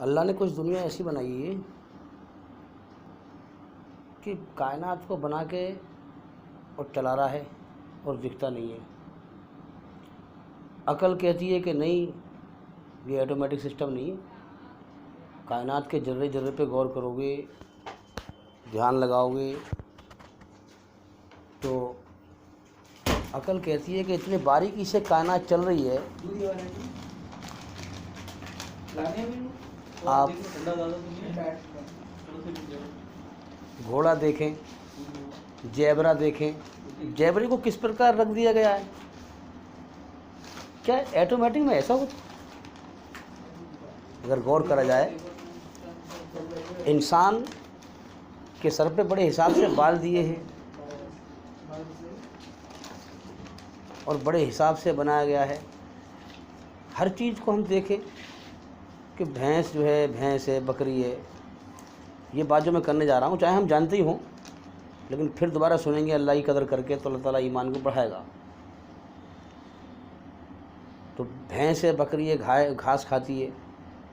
اللہ نے کچھ دنیا ایسی بنائی ہے کہ کائنات کو بنا کے اور چلا رہا ہے اور دکھتا نہیں ہے۔ عقل کہتی ہے کہ نہیں، یہ آٹومیٹک سسٹم نہیں ہے۔ کائنات کے ذرے ذرے پہ غور کرو گے، دھیان لگاؤ گے تو عقل کہتی ہے کہ اتنے باریکی سے کائنات چل رہی ہے۔ آپ گھوڑا دیکھیں، زیبرا دیکھیں، زیبرے کو کس پرکار رکھ دیا گیا ہے؟ کیا آٹومیٹک میں ایسا ہوتا؟ اگر غور کرا جائے، انسان کے سر پہ بڑے حساب سے بال دیے ہیں اور بڑے حساب سے بنایا گیا ہے۔ ہر چیز کو ہم دیکھیں کہ بھینس جو ہے بھینس ہے، بکری ہے۔ یہ بات جو میں کرنے جا رہا ہوں چاہے ہم جانتے ہی ہوں، لیکن پھر دوبارہ سنیں گے اللہ کی قدر کر کے تو اللہ تعالیٰ ایمان کو بڑھائے گا۔ تو بھینس ہے، بکری ہے، گھاس کھاتی ہے۔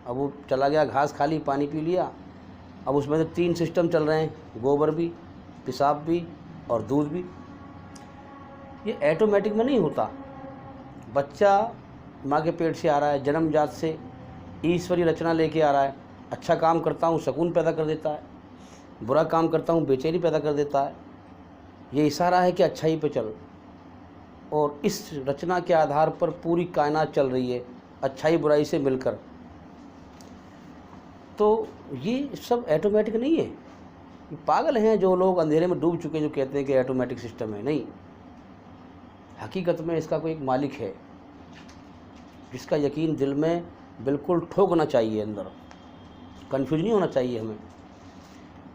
اب وہ چلا گیا، گھاس کھا لی، پانی پی لیا۔ اب اس میں سے 3 سسٹم چل رہے ہیں، گوبر بھی، پیشاب بھی اور دودھ بھی۔ یہ آٹومیٹک میں نہیں ہوتا۔ بچہ ماں کے پیٹ سے آ رہا ہے، جنم جات سے ایشوری رچنا لے کے آ رہا ہے۔ اچھا کام کرتا ہوں سکون پیدا کر دیتا ہے، برا کام کرتا ہوں بے چینی پیدا کر دیتا ہے۔ یہ اشارہ ہے کہ اچھائی پہ چل، اور اس رچنا کے آدھار پر پوری کائنات چل رہی ہے، اچھائی برائی سے مل کر۔ تو یہ سب آٹومیٹک نہیں ہے۔ یہ پاگل ہیں جو لوگ اندھیرے میں ڈوب چکے جو کہتے ہیں کہ آٹومیٹک سسٹم ہے۔ نہیں، حقیقت میں اس کا کوئی ایک مالک ہے جس کا یقین دل میں بالکل ٹھوکنا چاہیے، اندر کنفیوز نہیں ہونا چاہیے ہمیں۔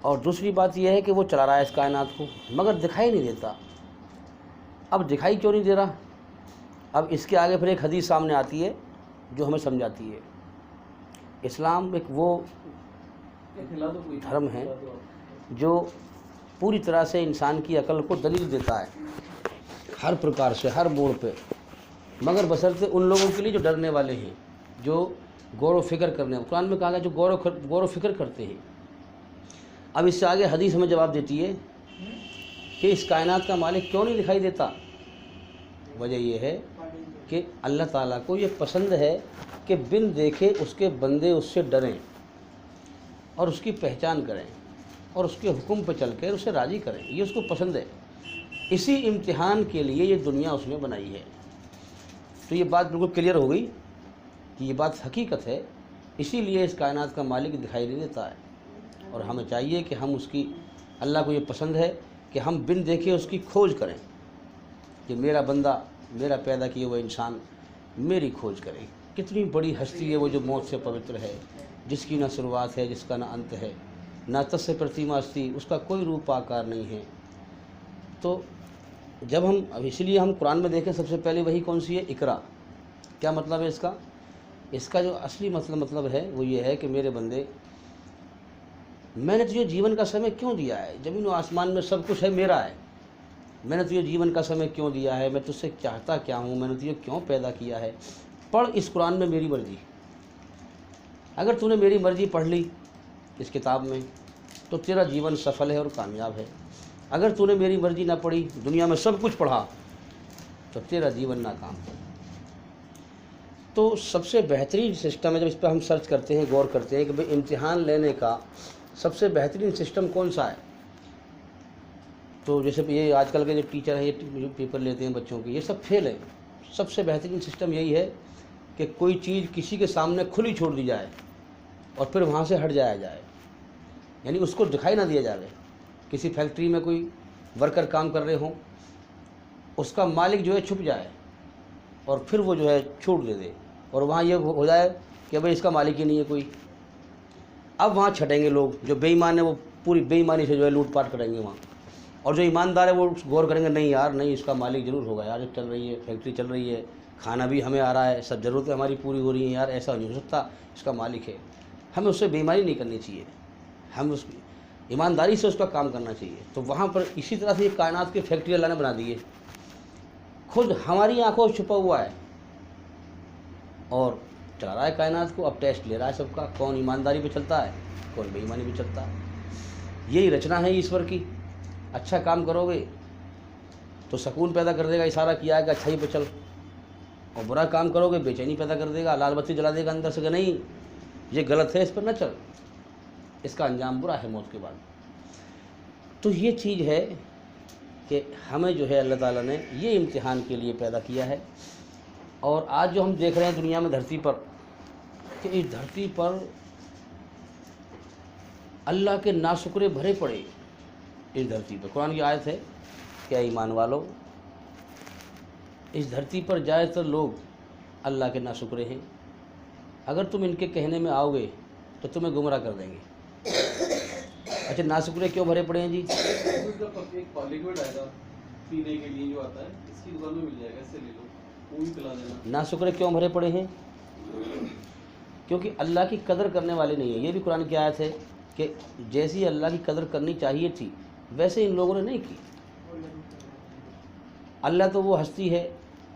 اور دوسری بات یہ ہے کہ وہ چلا رہا ہے اس کائنات کو، مگر دکھائی نہیں دیتا۔ اب دکھائی کیوں نہیں دے رہا؟ اب اس کے آگے پھر ایک حدیث سامنے آتی ہے جو ہمیں سمجھاتی ہے۔ اسلام ایک وہ دھرم ہے جو پوری طرح سے انسان کی عقل کو دلیل دیتا ہے، ہر پرکار سے، ہر موڑ پہ، مگر بشرطے ان لوگوں کے لیے جو ڈرنے والے ہیں، جو غور و فکر کرنے۔ قرآن میں کہا گیا جو غور و فکر کرتے ہیں۔ اب اس سے آگے حدیث ہمیں جواب دیتی ہے کہ اس کائنات کا مالک کیوں نہیں دکھائی دیتا؟ وجہ یہ ہے کہ اللہ تعالیٰ کو یہ پسند ہے کہ بن دیکھے اس کے بندے اس سے ڈریں اور اس کی پہچان کریں اور اس کے حکم پہ چل کر اسے راضی کریں۔ یہ اس کو پسند ہے۔ اسی امتحان کے لیے یہ دنیا اس نے بنائی ہے۔ تو یہ بات بالکل کلیئر ہو گئی کہ یہ بات حقیقت ہے۔ اسی لیے اس کائنات کا مالک دکھائی نہیں دیتا ہے، اور ہمیں چاہیے کہ ہم اس کی، اللہ کو یہ پسند ہے کہ ہم بن دیکھے اس کی کھوج کریں، کہ میرا بندہ، میرا پیدا کیا ہوا انسان میری کھوج کرے۔ کتنی بڑی ہستی ہے وہ جو موت سے پوتر ہے، جس کی نہ شروعات ہے، جس کا نہ انت ہے، نہ تس پرتیما استی، اس کا کوئی روپ آکار نہیں ہے۔ تو جب ہم، اب اسی لیے ہم قرآن میں دیکھیں سب سے پہلے وہی کون سی ہے؟ اقرا۔ کیا مطلب ہے اس کا؟ اس کا جو اصلی مطلب ہے وہ یہ ہے کہ میرے بندے، میں نے تجھے جیون کا سمے کیوں دیا ہے؟ زمین و آسمان میں سب کچھ ہے، میرا ہے۔ میں نے تجھے جیون کا سمے کیوں دیا ہے؟ میں تجھ سے چاہتا کیا ہوں؟ میں نے تجھے کیوں پیدا کیا ہے؟ پڑھ اس قرآن میں میری مرضی۔ اگر تو نے میری مرضی پڑھ لی اس کتاب میں تو تیرا جیون سفل ہے اور کامیاب ہے۔ اگر تو نے میری مرضی نہ پڑھی، دنیا میں سب کچھ پڑھا، تو تیرا جیون ناکام ہے۔ تو سب سے بہترین سسٹم ہے، جب اس پہ ہم سرچ کرتے ہیں، غور کرتے ہیں کہ بھئی امتحان لینے کا سب سے بہترین سسٹم کون سا ہے، تو جیسے یہ آج کل کے جو ٹیچر ہیں، یہ جو پیپر لیتے ہیں بچوں کے، یہ سب فیل ہیں۔ سب سے بہترین سسٹم یہی ہے کہ کوئی چیز کسی کے سامنے کھلی چھوڑ دی جائے اور پھر وہاں سے ہٹ جایا جائے، یعنی اس کو دکھائی نہ دیا جائے۔ کسی فیکٹری میں کوئی ورکر کام کر رہے ہوں، اس کا مالک جو ہے چھپ جائے اور پھر وہ جو ہے چھوٹ دے دے، اور وہاں یہ ہو جائے کہ بھئی اس کا مالک ہی نہیں ہے کوئی۔ اب وہاں چھٹیں گے لوگ، جو بے ایمان ہے وہ پوری بے ایمانی سے جو ہے لوٹ پاٹ کریں گے وہاں، اور جو ایماندار ہے وہ غور کریں گے نہیں یار، نہیں اس کا مالک ضرور ہوگا یار، چل رہی ہے فیکٹری، چل رہی ہے، کھانا بھی ہمیں آ رہا ہے، سب ضرورتیں ہماری پوری ہو رہی ہیں یار، ایسا نہیں ہو سکتا، اس کا مالک ہے۔ ہمیں اس سے بے ایمانی نہیں کرنی چاہیے، ہم اس کی ایمانداری سے اس کا کام کرنا چاہیے۔ تو وہاں پر اسی طرح سے یہ کائنات کی فیکٹری اللہ نے بنا دی ہے، خود ہماری آنکھوں سے چھپا ہوا ہے، اور چلا رہا ہے کائنات کو، اب ٹیسٹ لے رہا ہے سب کا، کون ایمانداری پہ چلتا ہے، کون بے ایمانی پہ چلتا ہے۔ یہی رچنا ہے ایشور کی۔ اچھا کام کرو گے تو سکون پیدا کر دے گا، اشارہ کیا ہے کہ اچھائی پہ چل، اور برا کام کرو گے بے چینی پیدا کر دے گا، لال بتی جلا دے گا اندر سے کہ نہیں یہ غلط ہے، اس پر نہ چل، اس کا انجام برا ہے موت کے بعد۔ تو یہ چیز ہے کہ ہمیں جو ہے اللہ تعالیٰ نے یہ امتحان کے لیے پیدا کیا ہے۔ اور آج جو ہم دیکھ رہے ہیں دنیا میں دھرتی پر، کہ اس دھرتی پر اللہ کے ناشکرے بھرے پڑے اس دھرتی پر۔ قرآن کی آیت ہے کہ اے ایمان والو، اس دھرتی پر زیادہ تر لوگ اللہ کے ناشکرے ہیں، اگر تم ان کے کہنے میں آؤ گے تو تمہیں گمراہ کر دیں گے۔ اچھا ناشکرے کیوں بھرے پڑے ہیں جی؟ ایک لیکوڈ آئے گا پینے کے لیے جو آتا ہے، اس کی دکان میں مل جائے گا، اس سے لے لو، وہ بھی پلا دینا۔ ناشکرے کیوں بھرے پڑے ہیں؟ کیونکہ اللہ کی قدر کرنے والے نہیں ہیں۔ یہ بھی قرآن کی آیت ہے کہ جیسی اللہ کی قدر کرنی چاہیے تھی ویسے ان لوگوں نے نہیں کی۔ اللہ تو وہ ہستی ہے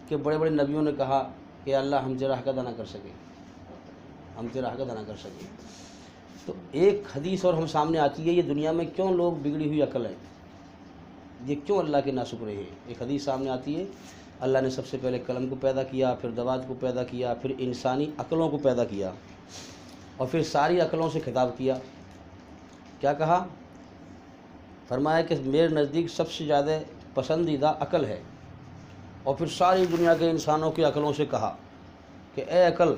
کہ بڑے بڑے نبیوں نے کہا کہ اللہ ہم تیرا حق ادا نہ کر سکے، ہم تیرا حق ادا نہ کر سکے۔ تو ایک حدیث اور ہم سامنے آتی ہے، یہ دنیا میں کیوں لوگ بگڑی ہوئی عقل ہے، یہ کیوں اللہ کے ناشکرے ہیں۔ ایک حدیث سامنے آتی ہے، اللہ نے سب سے پہلے قلم کو پیدا کیا، پھر دوات کو پیدا کیا، پھر انسانی عقلوں کو پیدا کیا، اور پھر ساری عقلوں سے خطاب کیا۔ کیا کہا؟ فرمایا کہ میرے نزدیک سب سے زیادہ پسندیدہ عقل ہے، اور پھر ساری دنیا کے انسانوں کی عقلوں سے کہا کہ اے عقل،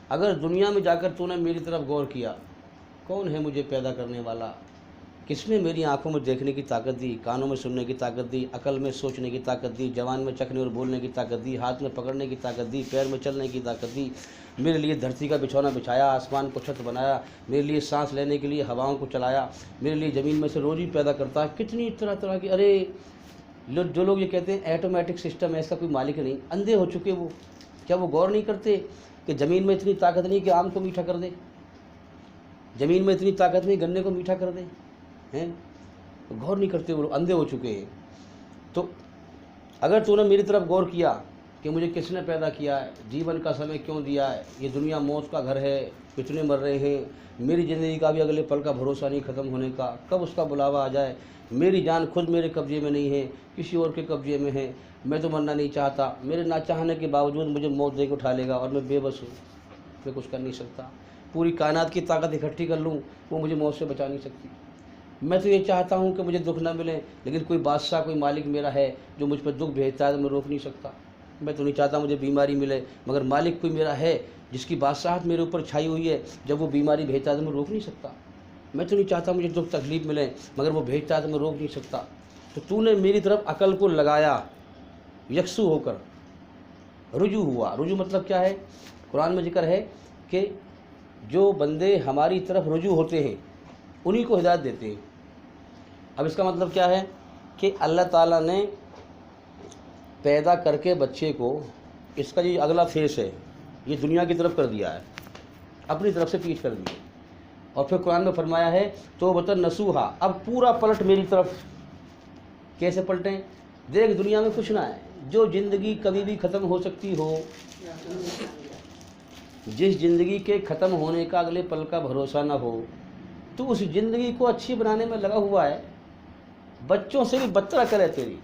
اگر دنیا میں جا کر تو نے میری طرف غور کیا، کون ہے مجھے پیدا کرنے والا، کس نے میری آنکھوں میں دیکھنے کی طاقت دی، کانوں میں سننے کی طاقت دی، عقل میں سوچنے کی طاقت دی، زبان میں چکھنے اور بولنے کی طاقت دی، ہاتھ میں پکڑنے کی طاقت دی، پیر میں چلنے کی طاقت دی، میرے لیے دھرتی کا بچھونا بچھایا، آسمان کو چھت بنایا، میرے لیے سانس لینے کے لیے ہواؤں کو چلایا، میرے لیے زمین میں سے روزی پیدا کرتا ہے۔ کتنی طرح طرح کی، ارے جو لوگ یہ کہتے ہیں ایٹومیٹک سسٹم ہے، اس کا کوئی مالک نہیں، اندھے ہو چکے وہ، کیا وہ غور نہیں کرتے کہ زمین میں اتنی طاقت نہیں کہ آم کو میٹھا کر دے، زمین میں اتنی طاقت نہیں گنے کو میٹھا کر دے ہیں؟ غور نہیں کرتے، وہ اندھے ہو چکے ہیں۔ تو اگر تو نے میری طرف غور کیا کہ مجھے کس نے پیدا کیا ہے، جیون کا سمے کیوں دیا ہے، یہ دنیا موت کا گھر ہے، کتنے مر رہے ہیں، میری زندگی کا بھی اگلے پل کا بھروسہ نہیں ختم ہونے کا، کب اس کا بلاوا آ جائے، میری جان خود میرے قبضے میں نہیں ہے، کسی اور کے قبضے میں ہے، میں تو مرنا نہیں چاہتا، میرے نہ چاہنے کے باوجود مجھے موت دے کے اٹھا لے گا، اور میں بے بس ہوں، میں کچھ کر نہیں سکتا، پوری کائنات کی طاقت اکٹھی کر لوں وہ مجھے موت سے بچا نہیں سکتی۔ میں تو یہ چاہتا ہوں کہ مجھے دکھ نہ ملے، لیکن کوئی بادشاہ، کوئی مالک میرا ہے جو مجھ پر دکھ بھیجتا ہے تو میں روک نہیں سکتا۔ میں تو نہیں چاہتا مجھے بیماری ملے، مگر مالک کوئی میرا ہے جس کی بادشاہت میرے اوپر چھائی ہوئی ہے، جب وہ بیماری بھیجتا ہے تو میں روک نہیں سکتا۔ میں تو نہیں چاہتا مجھے دکھ تکلیف ملے، مگر وہ بھیجتا ہے تو میں روک نہیں سکتا۔ تو نے میری طرف عقل کو لگایا، یکسو ہو کر رجوع ہوا۔ رجوع مطلب کیا ہے؟ قرآن میں ذکر ہے کہ جو بندے ہماری طرف رجوع ہوتے ہیں انہی کو ہدایت دیتے ہیں۔ اب اس کا مطلب کیا ہے کہ اللہ تعالیٰ نے پیدا کر کے بچے کو، اس کا یہ اگلا فیس ہے، یہ دنیا کی طرف کر دیا ہے، اپنی طرف سے پیچھ کر دی، اور پھر قرآن میں فرمایا ہے توبۃ نصوحا، اب پورا پلٹ میری طرف۔ کیسے پلٹیں؟ دیکھ دنیا میں کچھ نہ ہے، جو زندگی کبھی بھی ختم ہو سکتی ہو، جس زندگی کے ختم ہونے کا اگلے پل کا بھروسہ نہ ہو، تو اس زندگی کو اچھی بنانے میں لگا ہوا ہے۔ بچوں سے بھی بدتر عقل ہے تیری،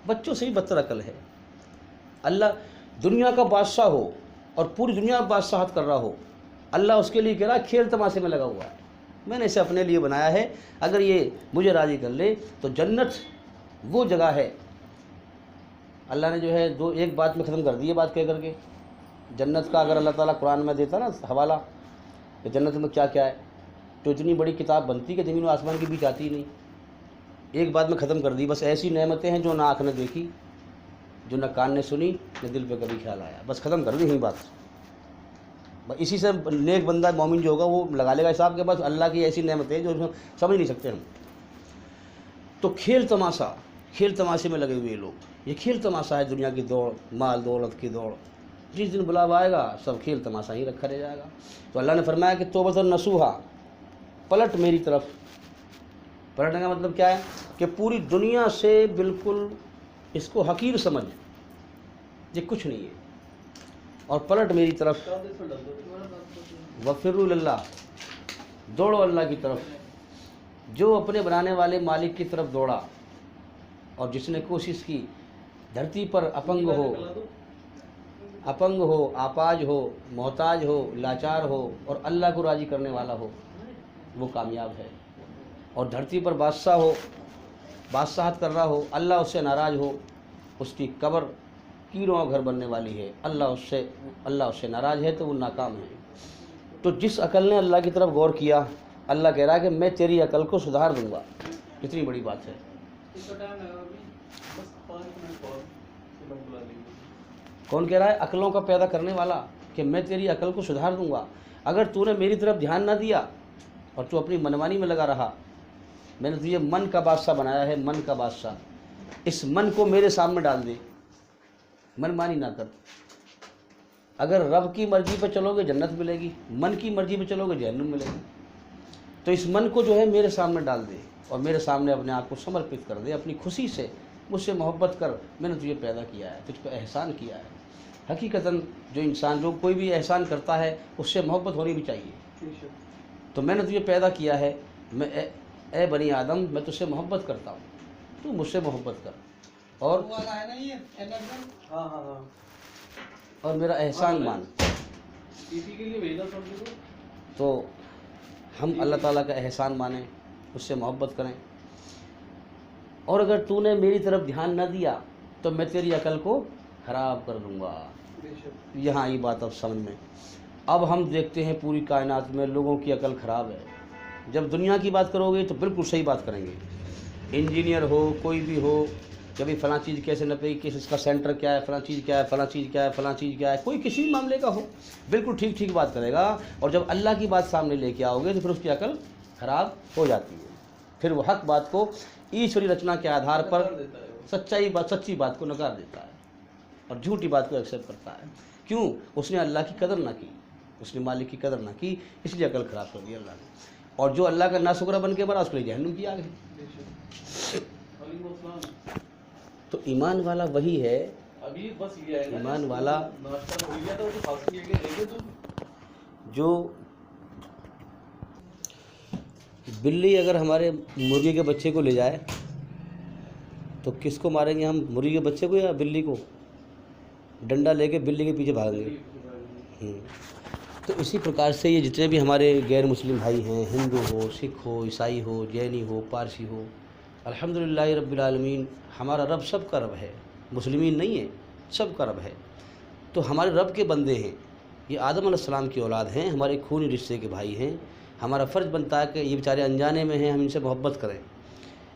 بچوں سے بھی بدتر عقل ہے۔ اللہ دنیا کا بادشاہ ہو اور پوری دنیا بادشاہت کر رہا ہو، اللہ اس کے لیے کہہ رہا ہے کھیل تماشے میں لگا ہوا ہے، میں نے اسے اپنے لیے بنایا ہے، اگر یہ مجھے راضی کر لے تو جنت وہ جگہ ہے۔ اللہ نے جو ہے ایک بات میں ختم کر دی ہے بات کہہ کر کے، جنت کا اگر اللہ تعالیٰ قرآن میں دیتا نا حوالہ کہ جنت میں کیا کیا ہے، تو اتنی بڑی کتاب بنتی کہ زمین و آسمان کے بیچ آتی ہی نہیں۔ ایک بات میں ختم کر دی، بس ایسی نعمتیں ہیں جو نہ آنکھ نے دیکھی، جو نہ کان نے سنی، نہ دل پہ کبھی خیال آیا، بس ختم کر دی یہی بات۔ اسی سے نیک بندہ مومن جو ہوگا وہ لگا لے گا حساب کے، بس اللہ کی ایسی نعمتیں ہیں جو سمجھ نہیں سکتے ہم۔ تو کھیل تماشا، کھیل تماشے میں لگے ہوئے لوگ، یہ کھیل تماشا ہے دنیا کی دوڑ، مال دولت کی دوڑ، جس دن بلاوا آئے گا سب کھیل تماشا ہی رکھا رہ جائے گا۔ تو اللہ نے فرمایا کہ توبۃ نصوحا، پلٹ میری طرف۔ پلٹنے کا مطلب کیا ہے کہ پوری دنیا سے بالکل اس کو حقیر سمجھ، یہ کچھ نہیں ہے، اور پلٹ میری طرف، وفروا اللہ، دوڑو اللہ کی طرف۔ جو اپنے بنانے والے مالک کی طرف دوڑا اور جس نے کوشش کی دھرتی پر اپنگ ہو، آپاج ہو، محتاج ہو، لاچار ہو اور اللہ کو راضی کرنے والا ہو، وہ کامیاب ہے۔ اور دھرتی پر بادشاہ ہو، بادشاہت کر رہا ہو، اللہ اس سے ناراض ہو، اس کی قبر کیڑوں کا گھر بننے والی ہے۔ اللہ اس سے ناراض ہے تو وہ ناکام ہے۔ تو جس عقل نے اللہ کی طرف غور کیا، اللہ کہہ رہا ہے کہ میں تیری عقل کو سدھار دوں گا۔ کتنی بڑی بات ہے۔ کون کہہ رہا ہے؟ عقلوں کا پیدا کرنے والا، کہ میں تیری عقل کو سدھار دوں گا۔ اگر تو نے میری طرف دھیان نہ دیا اور تو اپنی منمانی میں لگا رہا، میں نے تجھے من کا بادشاہ بنایا ہے، من کا بادشاہ، اس من کو میرے سامنے ڈال دے، منمانی نہ کر۔ اگر رب کی مرضی پہ چلو گے جنت ملے گی، من کی مرضی پہ چلو گے جہنم ملے گی۔ تو اس من کو جو ہے میرے سامنے ڈال دے اور میرے سامنے اپنے آپ کو سمرپت کر دے، اپنی خوشی سے مجھ سے محبت کر۔ میں نے تجھے پیدا کیا ہے، تجھ پہ احسان کیا ہے۔ حقیقتاً جو کوئی بھی احسان کرتا ہے اس سے محبت ہونی بھی چاہیے۔ تو میں نے تجھے پیدا کیا ہے، میں اے بنی آدم میں تجھ سے محبت کرتا ہوں، تو مجھ سے محبت کر اور میرا احسان مان۔ تو ہم اللہ تعالیٰ کا احسان مانیں، اس سے محبت کریں۔ اور اگر تو نے میری طرف دھیان نہ دیا تو میں تیری عقل کو خراب کر دوں گا۔ یہاں یہ بات اب سمجھ میں۔ اب ہم دیکھتے ہیں پوری کائنات میں لوگوں کی عقل خراب ہے۔ جب دنیا کی بات کرو گے تو بالکل صحیح بات کریں گے۔ انجینئر ہو، کوئی بھی ہو، کبھی فلاں چیز کیسے نپے گی، اس کا سینٹر کیا ہے، فلاں چیز کیا ہے، فلاں چیز کیا ہے، فلاں چیز کیا ہے، کوئی کسی بھی معاملے کا ہو بالکل ٹھیک ٹھیک بات کرے گا۔ اور جب اللہ کی بات سامنے لے کے آؤ گے تو پھر اس کی عقل خراب ہو جاتی ہے۔ پھر وہ حق بات کو ایشوری رچنا کے آدھار پر سچی بات کو نکار دیتا ہے اور جھوٹی بات کو ایکسیپٹ کرتا ہے۔ کیوں؟ اس نے اللہ کی قدر نہ کی، اس نے مالک کی قدر نہ کی، اس لیے عقل خراب کر دی اللہ نے۔ اور جو اللہ کا ناشکرہ بن کے مرا اس کے لیے جہنم کی آگ ہے۔ تو ایمان والا وہی ہے، ایمان والا جو بلی اگر ہمارے مرغی کے بچے کو لے جائے تو کس کو ماریں گے ہم، مرغی کے بچے کو یا بلی کو؟ ڈنڈا لے کے بلی کے پیچھے بھاگیں گے۔ تو اسی پرکار سے یہ جتنے بھی ہمارے غیر مسلم بھائی ہیں، ہندو ہو، سکھ ہو، عیسائی ہو، جینی ہو، پارسی ہو، الحمدللہ رب العالمین ہمارا رب سب کا رب ہے، مسلمین نہیں ہے، سب کا رب ہے۔ تو ہمارے رب کے بندے ہیں، یہ آدم علیہ السلام کی اولاد ہیں، ہمارے خونی رشتے کے بھائی ہیں۔ ہمارا فرض بنتا ہے کہ یہ بیچارے انجانے میں ہیں، ہم ان سے محبت کریں،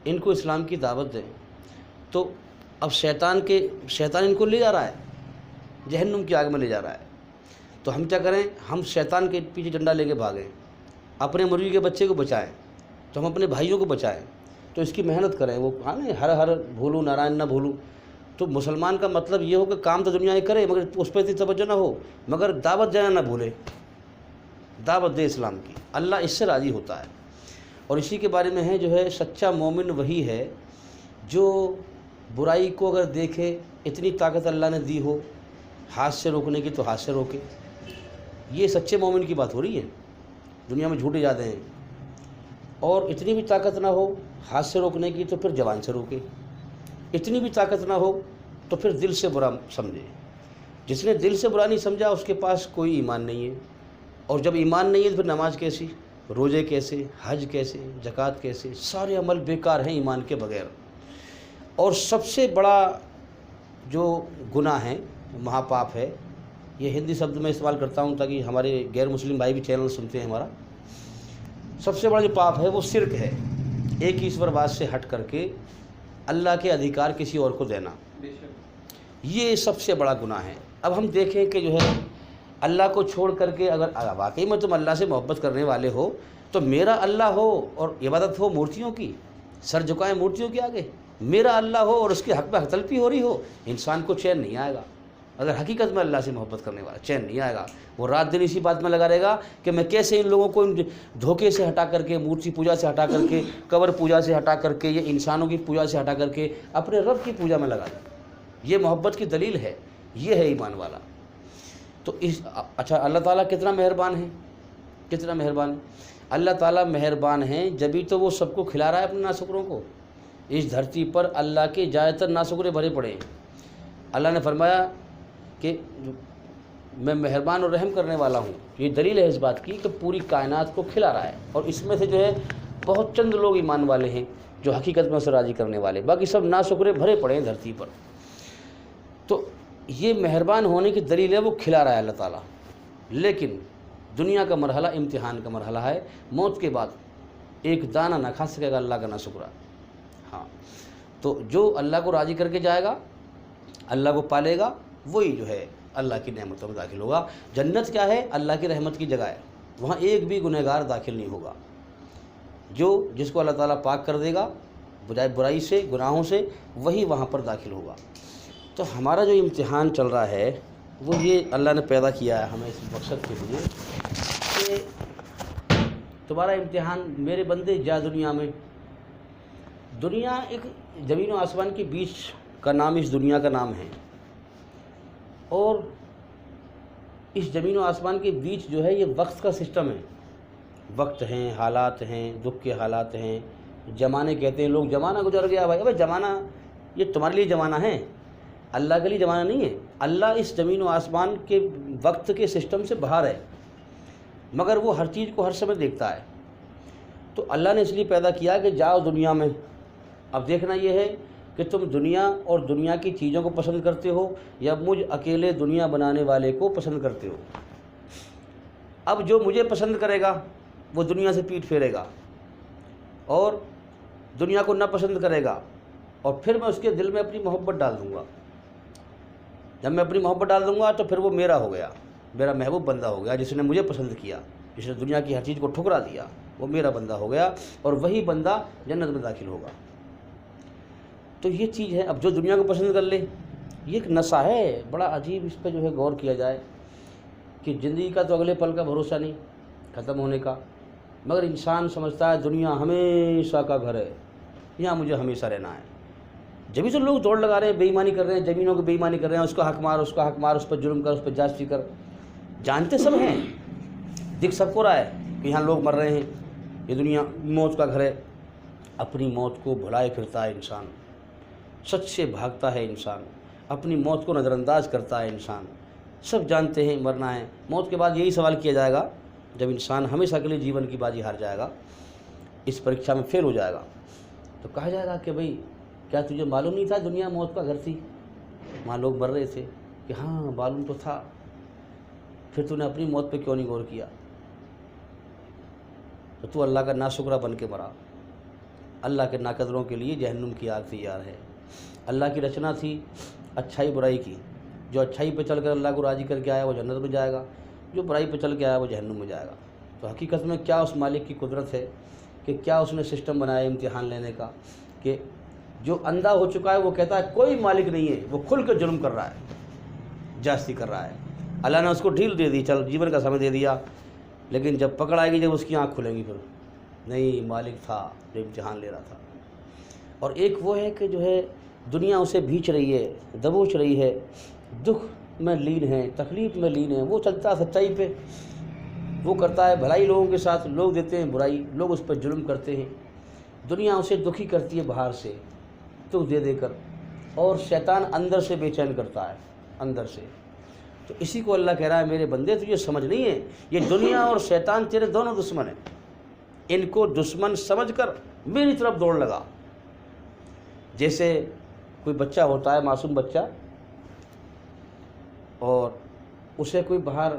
ان کو اسلام کی دعوت دیں۔ تو اب شیطان ان کو لے جا رہا ہے، جہنم کی آگ میں لے جا رہا ہے۔ تو ہم کیا کریں؟ ہم شیطان کے پیچھے ڈنڈا لے کے بھاگیں، اپنے مرغی کے بچے کو بچائیں، تو ہم اپنے بھائیوں کو بچائیں، تو اس کی محنت کریں۔ وہ ہر بھولوں نارائن نہ بھولوں۔ تو مسلمان کا مطلب یہ ہو کہ کام تو دنیا یہ کرے مگر اس پہ اتنی توجہ نہ ہو، مگر دعوت دینا نہ بھولے، دعوت دے اسلام کی، اللہ اس سے راضی ہوتا ہے۔ اور اسی کے بارے میں ہے جو ہے سچا مومن وہی ہے جو برائی کو اگر دیکھے، اتنی طاقت اللہ نے دی ہو ہاتھ سے روکنے کی تو ہاتھ سے روکے۔ یہ سچے مومن کی بات ہو رہی ہے۔ دنیا میں جھوٹے زیادہ ہیں، اور اتنی بھی طاقت نہ ہو ہاتھ سے روکنے کی تو پھر زبان سے روکے، اتنی بھی طاقت نہ ہو تو پھر دل سے برا سمجھے۔ جس نے دل سے برا نہیں سمجھا اس کے پاس کوئی ایمان نہیں ہے، اور جب ایمان نہیں ہے تو پھر نماز کیسی، روزے کیسے، حج کیسے، زکوٰۃ کیسے، سارے عمل بیکار ہیں ایمان کے بغیر۔ اور سب سے بڑا جو گناہ ہے، مہا پاپ ہے، یہ ہندی شبد میں استعمال کرتا ہوں تاکہ ہمارے غیر مسلم بھائی بھی چینل سنتے ہیں ہمارا۔ سب سے بڑا جو پاپ ہے وہ شرک ہے، ایک ایشور واد سے ہٹ کر کے اللہ کے ادھیکار کسی اور کو دینا، یہ سب سے بڑا گناہ ہے۔ اب ہم دیکھیں کہ جو ہے اللہ کو چھوڑ کر کے اگر واقعی میں تم اللہ سے محبت کرنے والے ہو تو میرا اللہ ہو اور عبادت ہو مورتیوں کی، سر جھکائیں مورتیوں کے آگے، میرا اللہ ہو اور اس کے حق میں حق تلفی ہو رہی ہو، انسان کو چین نہیں آئے گا۔ اگر حقیقت میں اللہ سے محبت کرنے والا، چین نہیں آئے گا، وہ رات دن اسی بات میں لگا رہے گا کہ میں کیسے ان لوگوں کو دھوکے سے ہٹا کر کے، مورتی پوجا سے ہٹا کر کے، قبر پوجا سے ہٹا کر کے، یہ انسانوں کی پوجا سے ہٹا کر کے اپنے رب کی پوجا میں لگا دیں۔ یہ محبت کی دلیل ہے، یہ ہے ایمان والا۔ تو اچھا اللہ تعالیٰ کتنا مہربان ہے، کتنا مہربان ہے؟ اللہ تعالیٰ مہربان ہیں جبھی تو وہ سب کو کھلا رہا ہے اپنے ناشکروں کو۔ اس دھرتی پر اللہ کے زیادہ تر ناشکرے بھرے پڑے ہیں۔ اللہ نے فرمایا کہ میں مہربان اور رحم کرنے والا ہوں، یہ دلیل ہے اس بات کی کہ پوری کائنات کو کھلا رہا ہے، اور اس میں سے جو ہے بہت چند لوگ ایمان والے ہیں جو حقیقت میں اسے راضی کرنے والے، باقی سب ناشکرے بھرے پڑے ہیں دھرتی پر۔ تو یہ مہربان ہونے کی دلیل ہے، وہ کھلا رہا ہے اللہ تعالیٰ۔ لیکن دنیا کا مرحلہ امتحان کا مرحلہ ہے، موت کے بعد ایک دانہ نہ کھا سکے گا اللہ کا ناشکرا۔ ہاں، تو جو اللہ کو راضی کر کے جائے گا، اللہ کو پالے گا، وہی جو ہے اللہ کی نعمتوں میں داخل ہوگا۔ جنت کیا ہے؟ اللہ کی رحمت کی جگہ ہے، وہاں ایک بھی گنہگار داخل نہیں ہوگا۔ جس کو اللہ تعالیٰ پاک کر دے گا برائی سے، گناہوں سے، وہی وہاں پر داخل ہوگا۔ تو ہمارا جو امتحان چل رہا ہے وہ یہ اللہ نے پیدا کیا ہے ہمیں اس مقصد کے لیے کہ تمہارا امتحان میرے بندے جا دنیا میں، دنیا ایک زمین و آسمان کے بیچ کا نام اس دنیا کا نام ہے، اور اس زمین و آسمان کے بیچ جو ہے یہ وقت کا سسٹم ہے، وقت ہیں، حالات ہیں، دکھ کے حالات ہیں، زمانے کہتے ہیں لوگ، زمانہ گزر گیا بھائی۔ ابے زمانہ یہ تمہارے لیے زمانہ ہے، اللہ کے لیے زمانہ نہیں ہے۔ اللہ اس زمین و آسمان کے وقت کے سسٹم سے باہر ہے، مگر وہ ہر چیز کو ہر سمے دیکھتا ہے۔ تو اللہ نے اس لیے پیدا کیا کہ جاؤ دنیا میں، اب دیکھنا یہ ہے کہ تم دنیا اور دنیا کی چیزوں کو پسند کرتے ہو یا مجھ اکیلے دنیا بنانے والے کو پسند کرتے ہو۔ اب جو مجھے پسند کرے گا وہ دنیا سے پیٹ پھیرے گا، اور دنیا کو نہ پسند کرے گا، اور پھر میں اس کے دل میں اپنی محبت ڈال دوں گا۔ جب میں اپنی محبت ڈال دوں گا تو پھر وہ میرا ہو گیا، میرا محبوب بندہ ہو گیا، جس نے مجھے پسند کیا، جس نے دنیا کی ہر چیز کو ٹھکرا دیا، وہ میرا بندہ ہو گیا، اور وہی بندہ جنت میں داخل ہوگا۔ تو یہ چیز ہے، اب جو دنیا کو پسند کر لے، یہ ایک نشہ ہے بڑا عجیب، اس پہ جو ہے غور کیا جائے کہ زندگی کا تو اگلے پل کا بھروسہ نہیں، ختم ہونے کا، مگر انسان سمجھتا ہے دنیا ہمیشہ کا گھر ہے، یہاں مجھے ہمیشہ رہنا ہے۔ جبھی تو لوگ دوڑ لگا رہے ہیں، بے ایمانی کر رہے ہیں، زمینوں کی بے ایمانی کر رہے ہیں، اس کا حق مار، اس کا حق مار، اس پر ظلم کر، اس پر جاستی کر، جانتے سب ہیں، دکھ سب کو رہا ہے کہ یہاں لوگ مر رہے ہیں، یہ دنیا موت کا گھر ہے۔ اپنی موت کو بھلائے پھرتا ہے انسان، سچ سے بھاگتا ہے انسان، اپنی موت کو نظر انداز کرتا ہے انسان۔ سب جانتے ہیں مرنا ہے، موت کے بعد یہی سوال کیا جائے گا جب انسان ہمیشہ کے لیے جیون کی بازی ہار جائے گا، اس پریکشا میں فیل ہو جائے گا، تو کہا جائے گا کہ بھئی کیا تجھے معلوم نہیں تھا دنیا موت کا گھر تھی؟ وہاں لوگ مر رہے تھے، کہ ہاں معلوم تو تھا، پھر تو نے اپنی موت پہ کیوں نہیں غور کیا؟ تو اللہ کا ناشکرا بن کے مرا۔ اللہ کے ناقدروں کے لیے جہنم کی آگ تیار ہے۔ اللہ کی رچنا تھی اچھائی برائی کی، جو اچھائی پہ چل کر اللہ کو راضی کر کے آیا وہ جنت میں جائے گا، جو برائی پہ چل کے آیا وہ جہنم میں جائے گا۔ تو حقیقت میں کیا اس مالک کی قدرت ہے کہ کیا اس نے سسٹم بنایا امتحان لینے کا، کہ جو اندھا ہو چکا ہے وہ کہتا ہے کوئی مالک نہیں ہے، وہ کھل کے ظلم کر رہا ہے، جاستی کر رہا ہے۔ اللہ نے اس کو ڈھیل دے دی، چل جیون کا سمے دے دیا، لیکن جب پکڑ آئے گی، جب اس کی آنکھ کھلیں گی، پھر نہیں مالک تھا جو امتحان لے رہا تھا۔ اور ایک وہ ہے کہ جو ہے دنیا اسے بھینچ رہی ہے، دبوچ رہی ہے، دکھ میں لین ہے، تکلیف میں لین ہے، وہ چلتا ہے سچائی پہ، وہ کرتا ہے بھلائی لوگوں کے ساتھ، لوگ دیتے ہیں برائی، لوگ اس پر ظلم کرتے ہیں، دنیا اسے دکھی کرتی ہے باہر سے دکھ دے دے کر، اور شیطان اندر سے بے چین کرتا ہے، اندر سے۔ تو اسی کو اللہ کہہ رہا ہے میرے بندے تجھے سمجھ نہیں ہے، یہ دنیا اور شیطان تیرے دونوں دشمن ہیں، ان کو دشمن سمجھ کر میری طرف دوڑ لگا۔ جیسے کوئی بچہ ہوتا ہے، معصوم بچہ، اور اسے کوئی باہر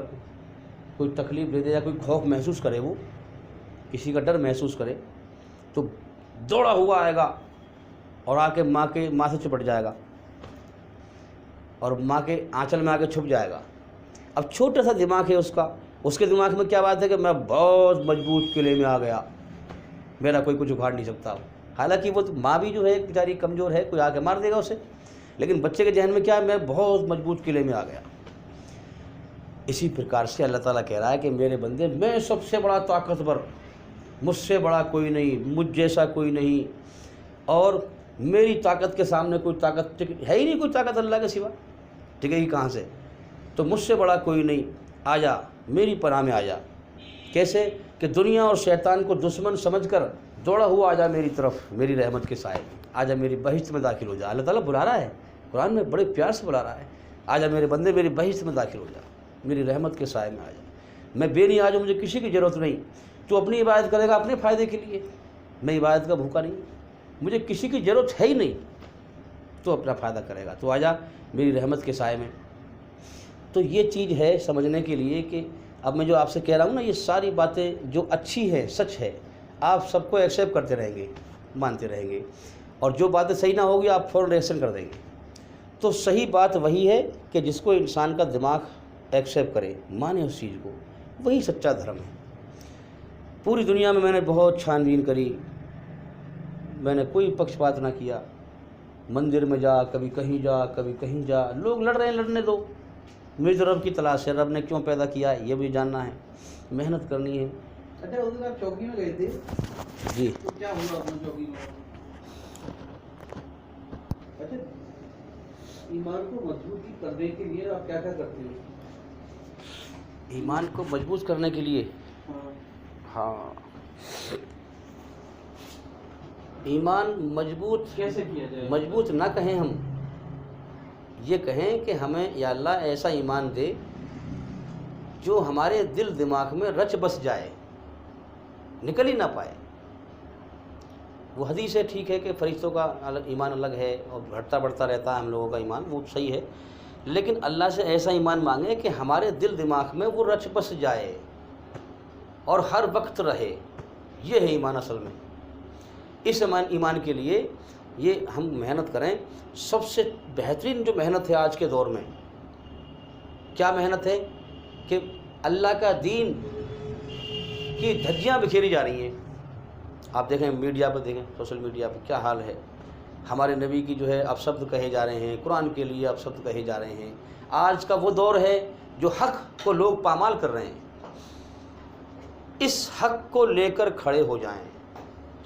کوئی تکلیف دے دے یا کوئی خوف محسوس کرے، وہ کسی کا ڈر محسوس کرے، تو دوڑا ہوا آئے گا اور آ کے ماں سے چپٹ جائے گا، اور ماں کے آنچل میں آ کے چھپ جائے گا۔ اب چھوٹا سا دماغ ہے اس کے دماغ میں کیا بات ہے کہ میں بہت مضبوط قلعے میں آ گیا، میرا کوئی کچھ اکھاڑ نہیں سکتا۔ حالانکہ وہ ماں بھی جو ہے بیچاری کمزور ہے، کوئی آ کے مار دے گا اسے، لیکن بچے کے ذہن میں کیا ہے، میں بہت مضبوط قلعے میں آ گیا۔ اسی پرکار سے اللہ تعالیٰ کہہ رہا ہے کہ میرے بندے میں سب سے بڑا طاقتور، مجھ سے بڑا کوئی نہیں، مجھ جیسا کوئی نہیں، اور میری طاقت کے سامنے کوئی طاقت ہے ہی نہیں، کوئی طاقت اللہ کے سوا ٹکے گی کہاں سے؟ تو مجھ سے بڑا کوئی نہیں، آجا میری پناہ میں آجا۔ کیسے کہ دنیا اور شیطان کو دشمن سمجھ کر دوڑا ہوا آجا میری طرف، میری رحمت کے سائے میں، آجا میری بہشت میں داخل ہو جا۔ اللہ تعالیٰ بلا رہا ہے، قرآن میں بڑے پیار سے بلا رہا ہے، آجا میرے بندے میری بہشت میں داخل ہو جا، میری رحمت کے سائے میں آجا۔ میں بے نیاز ہوں، مجھے کسی کی ضرورت نہیں۔ تو اپنی عبادت کرے گا اپنے فائدے کے لیے، میں عبادت کا بھوکا نہیں، مجھے کسی کی ضرورت ہے ہی نہیں، تو اپنا فائدہ کرے گا، تو آجا میری رحمت کے سائے میں۔ تو یہ چیز ہے سمجھنے کے لیے کہ اب میں جو آپ سے کہہ رہا ہوں نا، یہ ساری باتیں جو اچھی ہے، سچ ہے، آپ سب کو ایکسیپٹ کرتے رہیں گے، مانتے رہیں گے، اور جو باتیں صحیح نہ ہوگی آپ فوراً ریئیکشن کر دیں گے۔ تو صحیح بات وہی ہے کہ جس کو انسان کا دماغ ایکسیپٹ کرے، مانے اس چیز کو، وہی سچا دھرم ہے۔ پوری دنیا میں نے بہت چھان بین کری، میں نے کوئی پکش پات نہ کیا، مندر میں جا، کبھی کہیں جا، کبھی کہیں جا، لوگ لڑ رہے ہیں، لڑنے دو، میری رب کی تلاش ہے، رب نے کیوں پیدا کیا ہے یہ بھی جاننا ہے، محنت کرنی ہے۔ اچھا اس دن آپ چوکی میں گئے تھے، جی تو کیا ہوا آپ نے چوکی میں؟ اچھا ایمان کو مضبوط کرنے کے لیے آپ کیا کیا کرتے ہیں؟ ایمان کو مضبوط کرنے کے لیے، ہاں، ایمان مضبوط کیسے کیا جائے؟ مضبوط نہ کہیں، ہم یہ کہیں کہ ہمیں یا اللہ ایسا ایمان دے جو ہمارے دل دماغ میں رچ بس جائے، نکل ہی نہ پائے۔ وہ حدیث ہے، ٹھیک ہے کہ فرشتوں کا ایمان الگ ہے اور گھٹتا بڑھتا رہتا ہے ہم لوگوں کا ایمان، وہ صحیح ہے، لیکن اللہ سے ایسا ایمان مانگے کہ ہمارے دل دماغ میں وہ رچ بس جائے اور ہر وقت رہے۔ یہ ہے ایمان اصل میں۔ اس ایمان کے لیے یہ ہم محنت کریں۔ سب سے بہترین جو محنت ہے آج کے دور میں، کیا محنت ہے کہ اللہ کا دین کی دھجیاں بکھیری جا رہی ہیں۔ آپ دیکھیں میڈیا پہ، دیکھیں سوشل میڈیا پہ کیا حال ہے، ہمارے نبی کی جو ہے اپشبد کہے جا رہے ہیں، قرآن کے لیے اپشبد کہے جا رہے ہیں۔ آج کا وہ دور ہے جو حق کو لوگ پامال کر رہے ہیں۔ اس حق کو لے کر کھڑے ہو جائیں،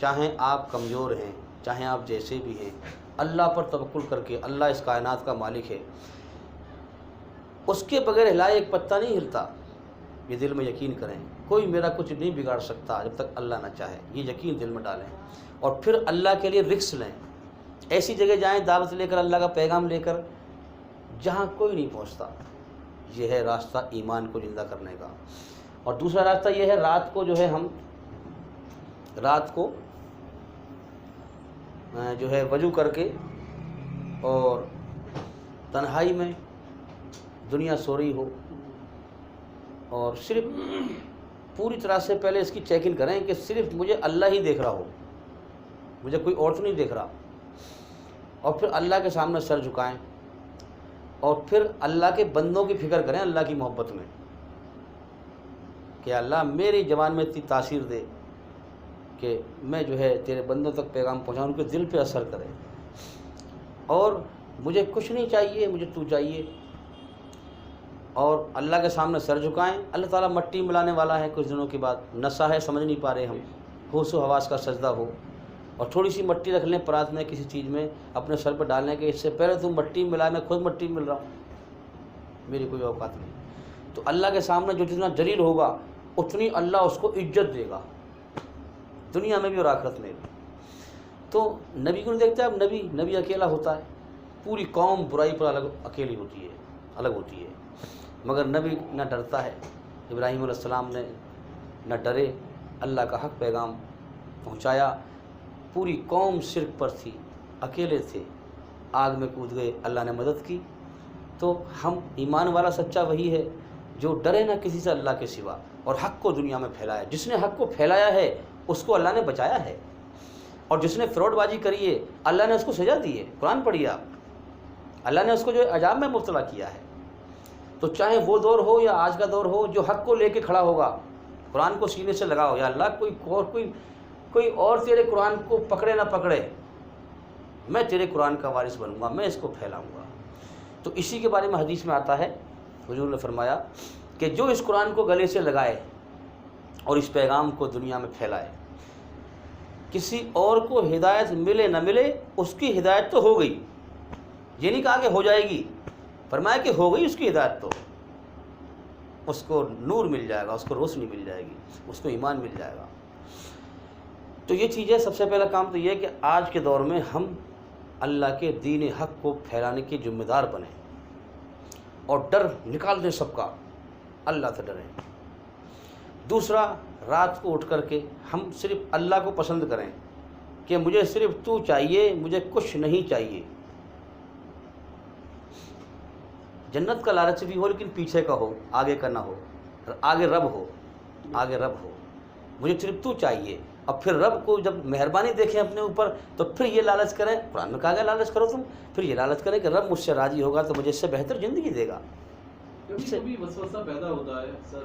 چاہیں آپ کمزور ہیں، چاہیں آپ جیسے بھی ہیں، اللہ پر توکل کر کے، اللہ اس کائنات کا مالک ہے، اس کے بغیر ہلائے ایک پتہ نہیں ہلتا، یہ دل میں یقین کریں۔ کوئی میرا کچھ نہیں بگاڑ سکتا جب تک اللہ نہ چاہے، یہ یقین دل میں ڈالیں، اور پھر اللہ کے لیے رسک لیں۔ ایسی جگہ جائیں دعوت لے کر، اللہ کا پیغام لے کر، جہاں کوئی نہیں پہنچتا۔ یہ ہے راستہ ایمان کو زندہ کرنے کا۔ اور دوسرا راستہ یہ ہے، رات کو جو ہے ہم رات کو جو ہے وضو کر کے اور تنہائی میں، دنیا سو رہی ہو، اور صرف پوری طرح سے پہلے اس کی چیکنگ کریں کہ صرف مجھے اللہ ہی دیکھ رہا ہو، مجھے کوئی اور تو نہیں دیکھ رہا، اور پھر اللہ کے سامنے سر جھکائیں، اور پھر اللہ کے بندوں کی فکر کریں اللہ کی محبت میں کہ اللہ میری زبان میں اتنی تاثیر دے کہ میں جو ہے تیرے بندوں تک پیغام پہنچاؤں، ان کے دل پہ اثر کرے، اور مجھے کچھ نہیں چاہیے، مجھے تو چاہیے، اور اللہ کے سامنے سر جھکائیں۔ اللہ تعالیٰ مٹی ملانے والا ہے، کچھ دنوں کے بعد نشہ ہے، سمجھ نہیں پا رہے ہم، ہوش و حواس کا سجدہ ہو، اور تھوڑی سی مٹی رکھ لیں پرات میں، کسی چیز میں اپنے سر پہ ڈالنے کے، اس سے پہلے تم مٹی ملا، میں خود مٹی مل رہا ہوں، میری کوئی اوقات نہیں۔ تو اللہ کے سامنے جو جتنا ذلیل ہوگا اتنی اللہ اس کو عزت دے گا، دنیا میں بھی اور آخرت میں بھی۔ تو نبی کو نہیں دیکھتے اب، نبی اکیلا ہوتا ہے، پوری قوم برائی پر اکیلی ہوتی ہے، الگ ہوتی ہے، مگر نبی نہ ڈرتا ہے۔ ابراہیم علیہ السلام نے نہ ڈرے، اللہ کا حق پیغام پہنچایا، پوری قوم شرک پر تھی، اکیلے تھے، آگ میں کود گئے، اللہ نے مدد کی۔ تو ہم ایمان والا سچا وہی ہے جو ڈرے نہ کسی سے اللہ کے سوا، اور حق کو دنیا میں پھیلایا۔ جس نے حق کو پھیلایا ہے اس کو اللہ نے بچایا ہے، اور جس نے فراڈ بازی کری ہے اللہ نے اس کو سزا دی ہے۔ قرآن پڑھیے آپ، اللہ نے اس کو جو عذاب میں مبتلا کیا ہے۔ تو چاہے وہ دور ہو یا آج کا دور ہو، جو حق کو لے کے کھڑا ہوگا، قرآن کو سینے سے لگاؤ، یا اللہ کوئی اور تیرے قرآن کو پکڑے نہ پکڑے، میں تیرے قرآن کا وارث بنوں گا، میں اس کو پھیلاؤں گا۔ تو اسی کے بارے میں حدیث میں آتا ہے، حضور نے فرمایا کہ جو اس قرآن کو گلے سے لگائے اور اس پیغام کو دنیا میں پھیلائے، کسی اور کو ہدایت ملے نہ ملے، اس کی ہدایت تو ہو گئی، یہ نہیں کہا کہ ہو جائے گی، فرمایا کہ ہو گئی اس کی ہدایت تو، اس کو نور مل جائے گا، اس کو روشنی مل جائے گی، اس کو ایمان مل جائے گا۔ تو یہ چیز ہے، سب سے پہلا کام تو یہ ہے کہ آج کے دور میں ہم اللہ کے دین حق کو پھیلانے کے ذمہ دار بنیں اور ڈر نکال دیں سب کا، اللہ سے ڈریں۔ دوسرا، رات کو اٹھ کر کے ہم صرف اللہ کو پسند کریں کہ مجھے صرف تو چاہیے، مجھے کچھ نہیں چاہیے۔ جنت کا لالچ بھی ہو لیکن پیچھے کا ہو، آگے کا نہ ہو، آگے رب ہو، آگے رب ہو، مجھے صرف تو چاہیے۔ اب پھر رب کو جب مہربانی دیکھیں اپنے اوپر تو پھر یہ لالچ کریں، قرآن میں کہا گیا لالچ کرو تم، پھر یہ لالچ کریں کہ رب مجھ سے راضی ہوگا تو مجھے اس سے بہتر زندگی دے گا۔ کبھی کبھی وسوسہ پیدا ہوتا ہے سر،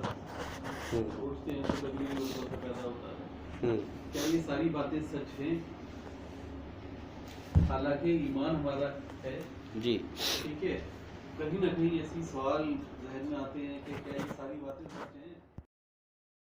سوچتے ہیں تو کبھی وسوسہ پیدا ہوتا ہے کیا یہ ساری باتیں سچ ہیں؟ حالانکہ ایمان ہمارا ہے، جی ٹھیک ہے، کہیں نہ کہیں ایسی سوال ذہن میں آتے ہیں کہ کیا یہ ساری باتیں سچ ہیں؟